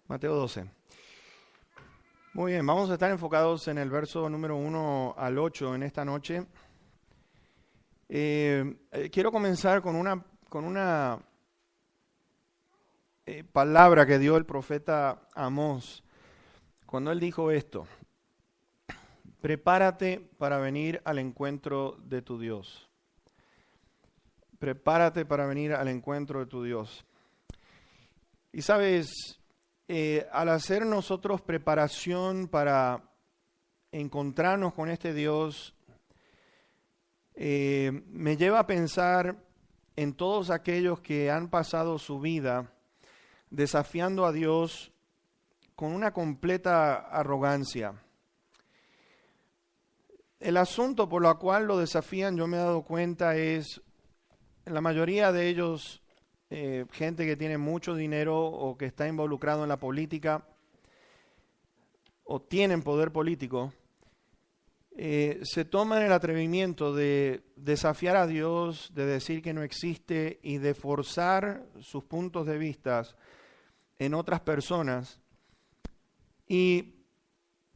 Mateo 12. Muy bien, vamos a estar enfocados en el verso número 1 al 8 en esta noche. Quiero comenzar con una palabra que dio el profeta Amós cuando él dijo esto: prepárate para venir al encuentro de tu Dios. Prepárate para venir al encuentro de tu Dios. Y sabes, al hacer nosotros preparación para encontrarnos con este Dios, me lleva a pensar en todos aquellos que han pasado su vida desafiando a Dios con una completa arrogancia. El asunto por lo cual lo desafían, yo me he dado cuenta, es la mayoría de ellos gente que tiene mucho dinero o que está involucrado en la política o tienen poder político, se toman el atrevimiento de desafiar a Dios, de decir que no existe y de forzar sus puntos de vista en otras personas. Y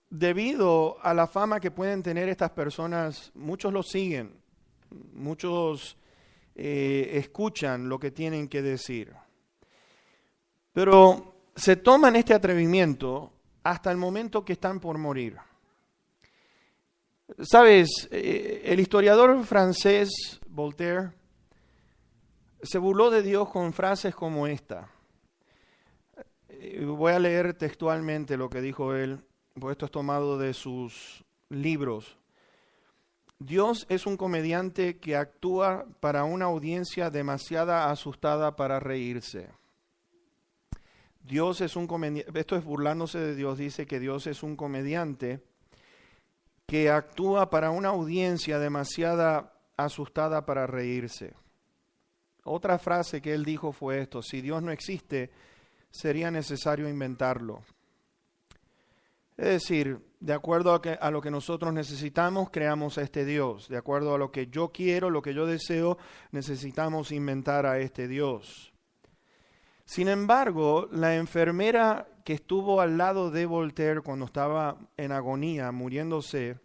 debido a la fama que pueden tener estas personas, muchos los siguen, muchos escuchan lo que tienen que decir. Pero se toman este atrevimiento hasta el momento que están por morir. Sabes, el historiador francés Voltaire se burló de Dios con frases como esta. Voy a leer textualmente lo que dijo él, porque esto es tomado de sus libros. Dios es un comediante que actúa para una audiencia demasiado asustada para reírse. Dios es un comediante, esto es burlándose de Dios, dice que Dios es un comediante que actúa para una audiencia demasiado asustada para reírse. Otra frase que él dijo fue esto: si Dios no existe, sería necesario inventarlo. Es decir, de acuerdo a lo que nosotros necesitamos, creamos a este Dios. De acuerdo a lo que yo quiero, lo que yo deseo, necesitamos inventar a este Dios. Sin embargo, la enfermera que estuvo al lado de Voltaire cuando estaba en agonía, muriéndose,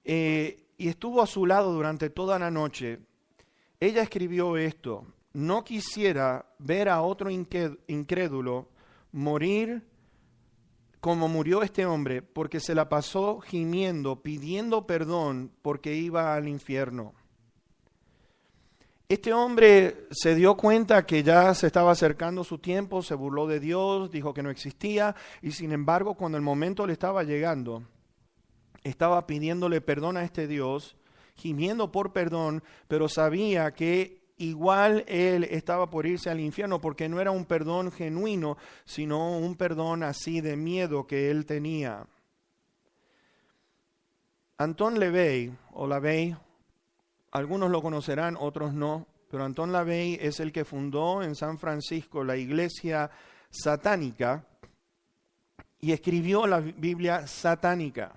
y estuvo a su lado durante toda la noche, ella escribió esto: no quisiera ver a otro incrédulo morir como murió este hombre, porque se la pasó gimiendo, pidiendo perdón porque iba al infierno. Este hombre se dio cuenta que ya se estaba acercando su tiempo, se burló de Dios, dijo que no existía, y sin embargo, cuando el momento le estaba llegando, estaba pidiéndole perdón a este Dios, gimiendo por perdón, pero sabía que igual él estaba por irse al infierno, porque no era un perdón genuino, sino un perdón así de miedo que él tenía. Anton LaVey, o LaVey, algunos lo conocerán, otros no, pero Anton LaVey es el que fundó en San Francisco la iglesia satánica y escribió la Biblia satánica.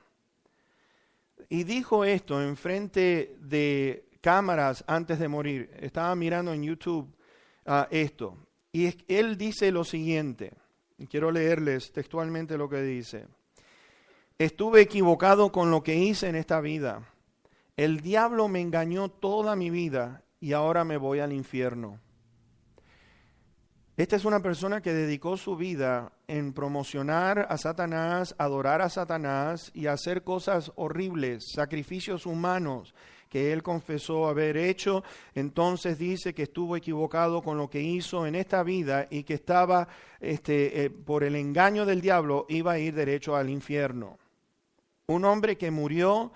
Y dijo esto en frente de cámaras antes de morir. Estaba mirando en YouTube esto. Y él dice lo siguiente. Quiero leerles textualmente lo que dice. Estuve equivocado con lo que hice en esta vida. El diablo me engañó toda mi vida y ahora me voy al infierno. Esta es una persona que dedicó su vida en promocionar a Satanás, adorar a Satanás y hacer cosas horribles, sacrificios humanos que él confesó haber hecho. Entonces dice que estuvo equivocado con lo que hizo en esta vida y que estaba, por el engaño del diablo, iba a ir derecho al infierno. Un hombre que murió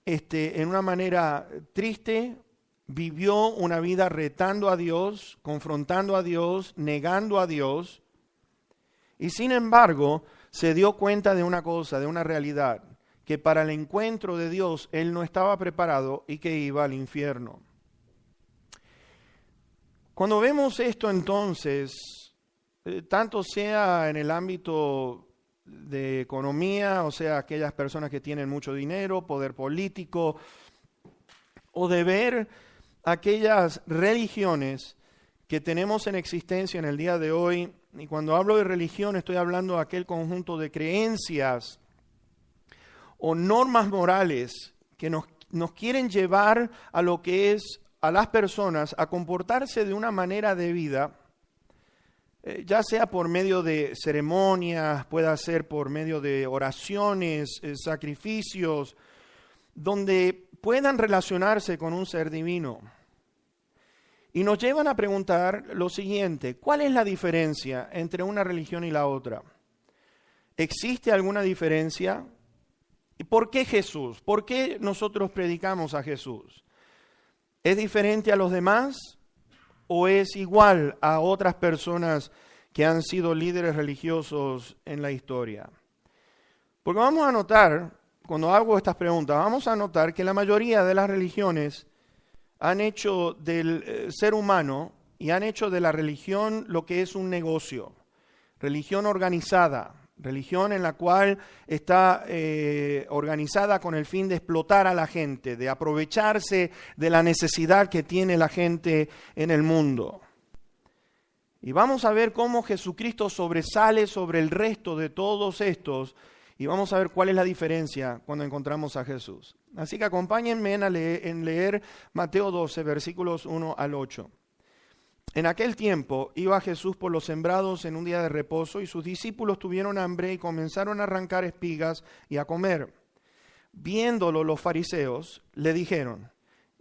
en una manera triste, vivió una vida retando a Dios, confrontando a Dios, negando a Dios, y sin embargo se dio cuenta de una cosa, de una realidad, que para el encuentro de Dios él no estaba preparado y que iba al infierno. Cuando vemos esto entonces, tanto sea en el ámbito de economía, o sea, aquellas personas que tienen mucho dinero, poder político, o de ver aquellas religiones que tenemos en existencia en el día de hoy y cuando hablo de religión estoy hablando de aquel conjunto de creencias o normas morales que nos quieren llevar a lo que es a las personas a comportarse de una manera de vida, ya sea por medio de ceremonias, pueda ser por medio de oraciones, sacrificios, donde puedan relacionarse con un ser divino. Y nos llevan a preguntar lo siguiente: ¿cuál es la diferencia entre una religión y la otra? ¿Existe alguna diferencia? ¿Y por qué Jesús? ¿Por qué nosotros predicamos a Jesús? ¿Es diferente a los demás o es igual a otras personas que han sido líderes religiosos en la historia? Porque vamos a notar, cuando hago estas preguntas, vamos a notar que la mayoría de las religiones han hecho del ser humano y han hecho de la religión lo que es un negocio, religión organizada, religión en la cual está organizada con el fin de explotar a la gente, de aprovecharse de la necesidad que tiene la gente en el mundo. Y vamos a ver cómo Jesucristo sobresale sobre el resto de todos estos y vamos a ver cuál es la diferencia cuando encontramos a Jesús. Así que acompáñenme en leer Mateo 12, versículos 1 al 8. En aquel tiempo iba Jesús por los sembrados en un día de reposo y sus discípulos tuvieron hambre y comenzaron a arrancar espigas y a comer. Viéndolo los fariseos, le dijeron: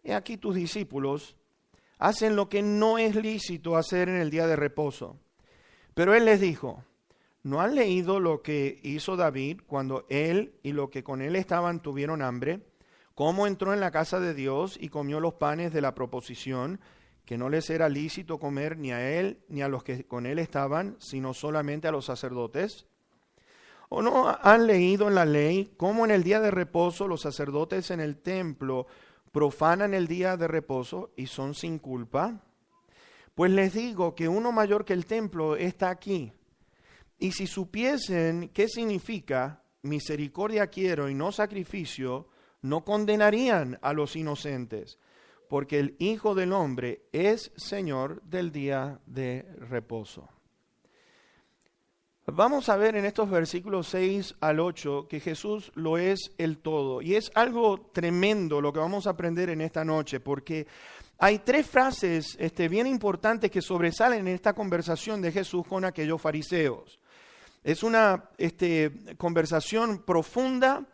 he aquí tus discípulos hacen lo que no es lícito hacer en el día de reposo. Pero él les dijo: ¿no han leído lo que hizo David cuando él y los que con él estaban tuvieron hambre? Cómo entró en la casa de Dios y comió los panes de la proposición, que no les era lícito comer ni a él ni a los que con él estaban, sino solamente a los sacerdotes. ¿O no han leído en la ley cómo en el día de reposo los sacerdotes en el templo profanan el día de reposo y son sin culpa? Pues les digo que uno mayor que el templo está aquí. Y si supiesen qué significa misericordia quiero y no sacrificio, no condenarían a los inocentes, porque el Hijo del Hombre es Señor del día de reposo. Vamos a ver en estos versículos 6 al 8 que Jesús lo es el todo. Y es algo tremendo lo que vamos a aprender en esta noche, porque hay tres frases bien importantes que sobresalen en esta conversación de Jesús con aquellos fariseos. Es una conversación profunda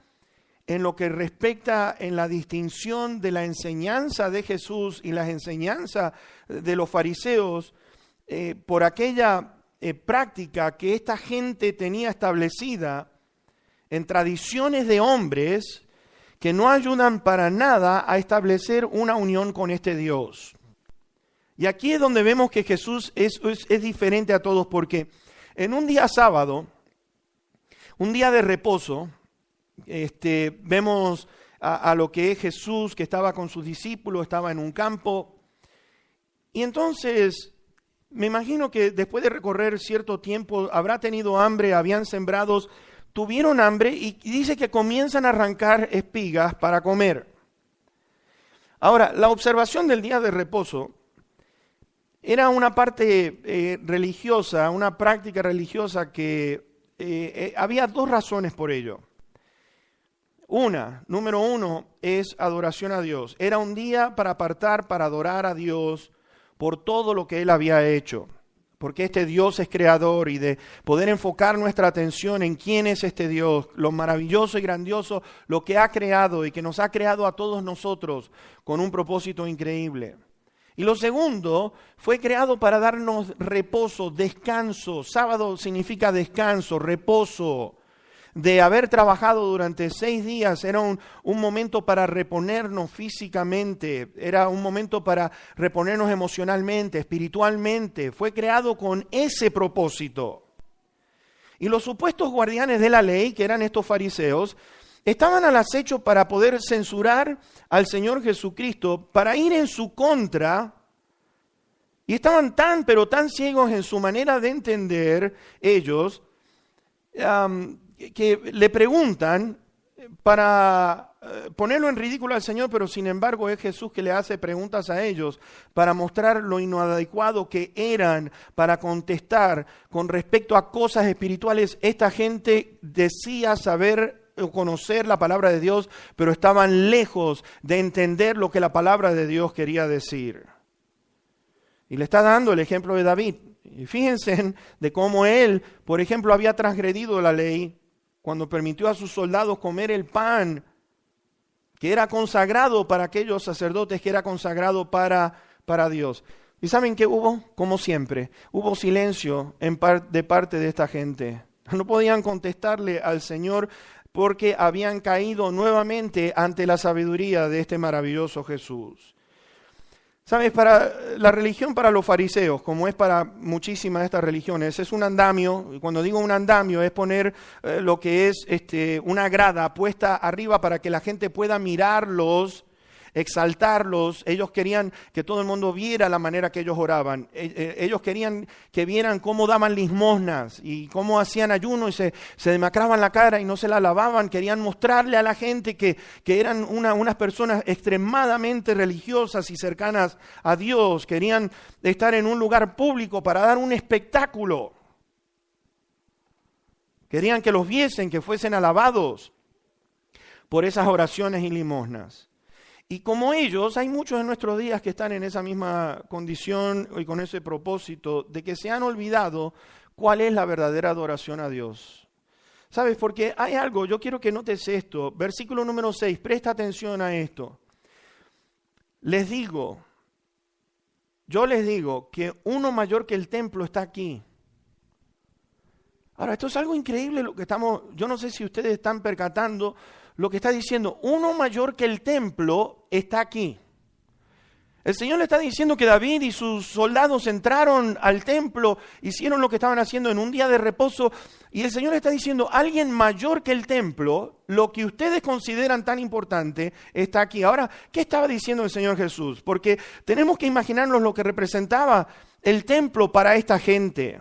en lo que respecta en la distinción de la enseñanza de Jesús y las enseñanzas de los fariseos por aquella práctica que esta gente tenía establecida en tradiciones de hombres que no ayudan para nada a establecer una unión con este Dios. Y aquí es donde vemos que Jesús es diferente a todos, porque en un día sábado, un día de reposo, vemos a lo que es Jesús, que estaba con sus discípulos, estaba en un campo. Y entonces, me imagino que después de recorrer cierto tiempo, habrá tenido hambre, habían sembrados, tuvieron hambre y dice que comienzan a arrancar espigas para comer. Ahora, la observación del día de reposo era una parte religiosa, una práctica religiosa que había dos razones por ello. Número uno, es adoración a Dios. Era un día para apartar, para adorar a Dios por todo lo que Él había hecho. Porque este Dios es creador y de poder enfocar nuestra atención en quién es este Dios, lo maravilloso y grandioso, lo que ha creado y que nos ha creado a todos nosotros con un propósito increíble. Y lo segundo, fue creado para darnos reposo, descanso. Sábado significa descanso, reposo. De haber trabajado durante 6 días, era un momento para reponernos físicamente, era un momento para reponernos emocionalmente, espiritualmente. Fue creado con ese propósito. Y los supuestos guardianes de la ley, que eran estos fariseos, estaban al acecho para poder censurar al Señor Jesucristo, para ir en su contra. Y estaban pero tan ciegos en su manera de entender ellos, que le preguntan para ponerlo en ridículo al Señor, pero sin embargo es Jesús que le hace preguntas a ellos para mostrar lo inadecuado que eran para contestar con respecto a cosas espirituales. Esta gente decía saber o conocer la palabra de Dios, pero estaban lejos de entender lo que la palabra de Dios quería decir. Y le está dando el ejemplo de David. Y fíjense de cómo él, por ejemplo, había transgredido la ley cuando permitió a sus soldados comer el pan que era consagrado para aquellos sacerdotes, que era consagrado para Dios. ¿Y saben qué hubo? Como siempre, hubo silencio de parte de esta gente. No podían contestarle al Señor porque habían caído nuevamente ante la sabiduría de este maravilloso Jesús. ¿Sabes? Para la religión, para los fariseos, como es para muchísimas de estas religiones, es un andamio. Y cuando digo un andamio es poner lo que es una grada puesta arriba para que la gente pueda mirarlos, exaltarlos. Ellos querían que todo el mundo viera la manera que ellos oraban. Ellos querían que vieran cómo daban limosnas y cómo hacían ayuno y se demacraban la cara y no se la lavaban. Querían mostrarle a la gente que eran unas personas extremadamente religiosas y cercanas a Dios. Querían estar en un lugar público para dar un espectáculo. Querían que los viesen, que fuesen alabados por esas oraciones y limosnas. Y como ellos, hay muchos en nuestros días que están en esa misma condición y con ese propósito de que se han olvidado cuál es la verdadera adoración a Dios. ¿Sabes? Porque hay algo, yo quiero que notes esto, versículo número 6, presta atención a esto. Yo les digo que uno mayor que el templo está aquí. Ahora, esto es algo increíble lo que yo no sé si ustedes están percatando lo que está diciendo. Uno mayor que el templo está aquí. El Señor le está diciendo que David y sus soldados entraron al templo, hicieron lo que estaban haciendo en un día de reposo, y el Señor le está diciendo, alguien mayor que el templo, lo que ustedes consideran tan importante, está aquí. Ahora, ¿qué estaba diciendo el Señor Jesús? Porque tenemos que imaginarnos lo que representaba el templo para esta gente.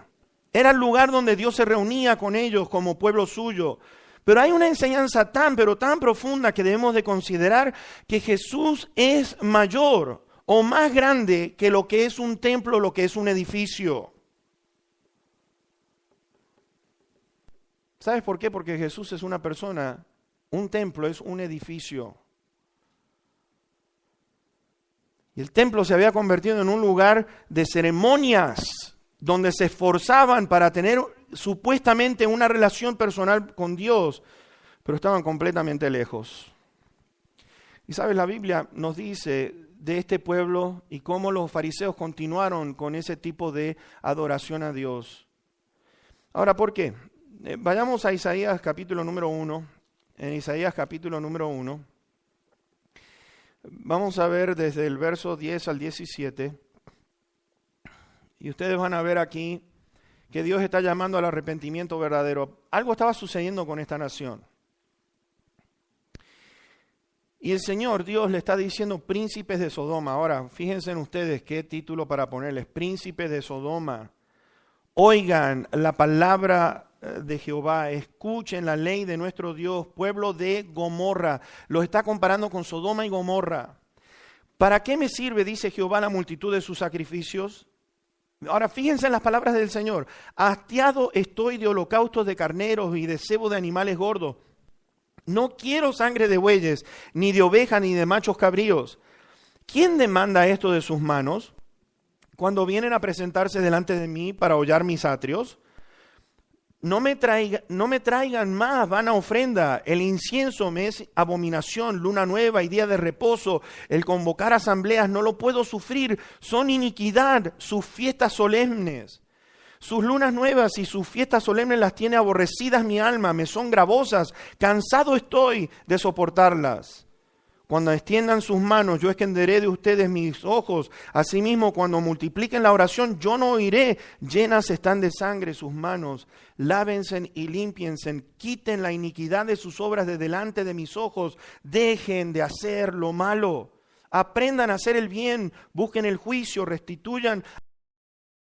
Era el lugar donde Dios se reunía con ellos como pueblo suyo. Pero hay una enseñanza pero tan profunda que debemos de considerar que Jesús es mayor o más grande que lo que es un templo, lo que es un edificio. ¿Sabes por qué? Porque Jesús es una persona, un templo es un edificio. Y el templo se había convertido en un lugar de ceremonias, donde se esforzaban para tener supuestamente una relación personal con Dios, pero estaban completamente lejos. Y sabes, la Biblia nos dice de este pueblo y cómo los fariseos continuaron con ese tipo de adoración a Dios. Ahora, ¿por qué? Vayamos a Isaías capítulo número 1. En Isaías capítulo número 1, vamos a ver desde el verso 10 al 17. Y ustedes van a ver aquí que Dios está llamando al arrepentimiento verdadero. Algo estaba sucediendo con esta nación. Y el Señor Dios le está diciendo príncipes de Sodoma. Ahora, fíjense en ustedes qué título para ponerles. Príncipes de Sodoma. Oigan la palabra de Jehová. Escuchen la ley de nuestro Dios. Pueblo de Gomorra. Los está comparando con Sodoma y Gomorra. ¿Para qué me sirve, dice Jehová, la multitud de sus sacrificios? Ahora fíjense en las palabras del Señor. Hastiado estoy de holocaustos de carneros y de cebo de animales gordos. No quiero sangre de bueyes, ni de ovejas, ni de machos cabríos. ¿Quién demanda esto de sus manos? Cuando vienen a presentarse delante de mí para hollar mis atrios, no me traigan más vana ofrenda. El incienso me es abominación, luna nueva y día de reposo. El convocar asambleas no lo puedo sufrir. Son iniquidad sus fiestas solemnes. Sus lunas nuevas y sus fiestas solemnes las tiene aborrecidas mi alma. Me son gravosas. Cansado estoy de soportarlas. Cuando extiendan sus manos, yo extenderé de ustedes mis ojos. Asimismo, cuando multipliquen la oración, yo no oiré. Llenas están de sangre sus manos. Lávense y límpiense. Quiten la iniquidad de sus obras de delante de mis ojos. Dejen de hacer lo malo. Aprendan a hacer el bien. Busquen el juicio. Restituyan